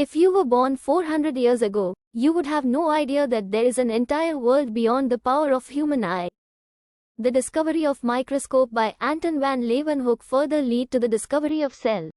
If you were born 400 years ago, you would have no idea that there is an entire world beyond the power of human eye. The discovery of microscope by Anton van Leeuwenhoek further lead to the discovery of cell.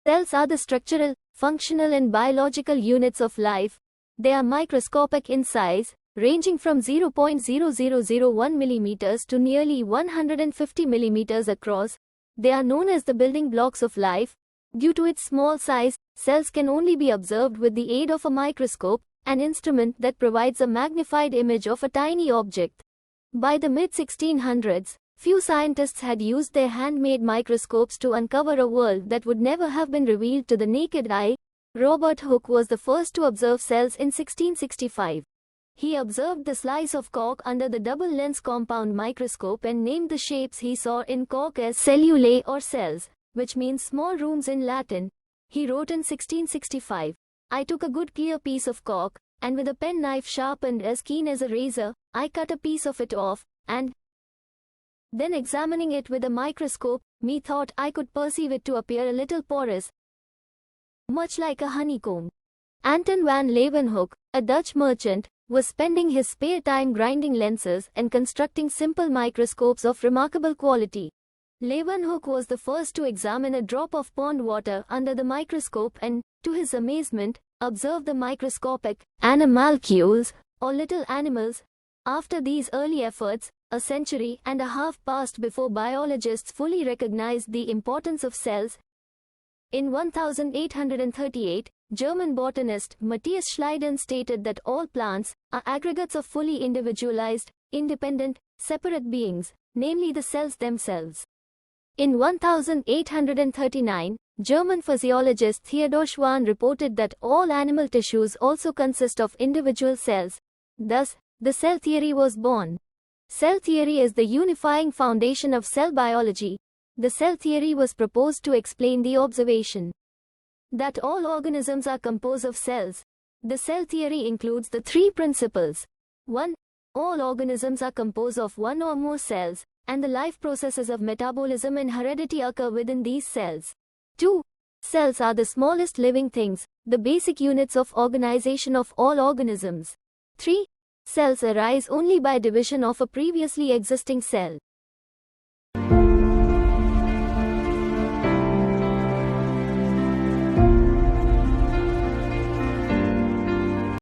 Cells are the structural, functional and biological units of life. They are microscopic in size, ranging from 0.0001 millimeters to nearly 150 millimeters across. They are known as the building blocks of life. Due to its small size, cells can only be observed with the aid of a microscope, an instrument that provides a magnified image of a tiny object. By the mid-1600s, few scientists had used their handmade microscopes to uncover a world that would never have been revealed to the naked eye. Robert Hooke was the first to observe cells in 1665. He observed the slice of cork under the double-lens compound microscope and named the shapes he saw in cork as cellulae or cells, which means small rooms in Latin. He wrote in 1665, "I took a good clear piece of cork, and with a penknife sharpened as keen as a razor, I cut a piece of it off, and then examining it with a microscope, methought I could perceive it to appear a little porous, much like a honeycomb." Anton van Leeuwenhoek, a Dutch merchant, was spending his spare time grinding lenses and constructing simple microscopes of remarkable quality. Leeuwenhoek was the first to examine a drop of pond water under the microscope and, to his amazement, observe the microscopic animalcules, or little animals. After these early efforts, a century and a half passed before biologists fully recognized the importance of cells. In 1838, German botanist Matthias Schleiden stated that all plants are aggregates of fully individualized, independent, separate beings, namely the cells themselves. In 1839, German physiologist Theodor Schwann reported that all animal tissues also consist of individual cells. Thus, the cell theory was born. Cell theory is the unifying foundation of cell biology. The cell theory was proposed to explain the observation that all organisms are composed of cells. The cell theory includes the three principles. 1. All organisms are composed of one or more cells, and the life processes of metabolism and heredity occur within these cells. 2. Cells are the smallest living things, the basic units of organization of all organisms. 3. Cells arise only by division of a previously existing cell.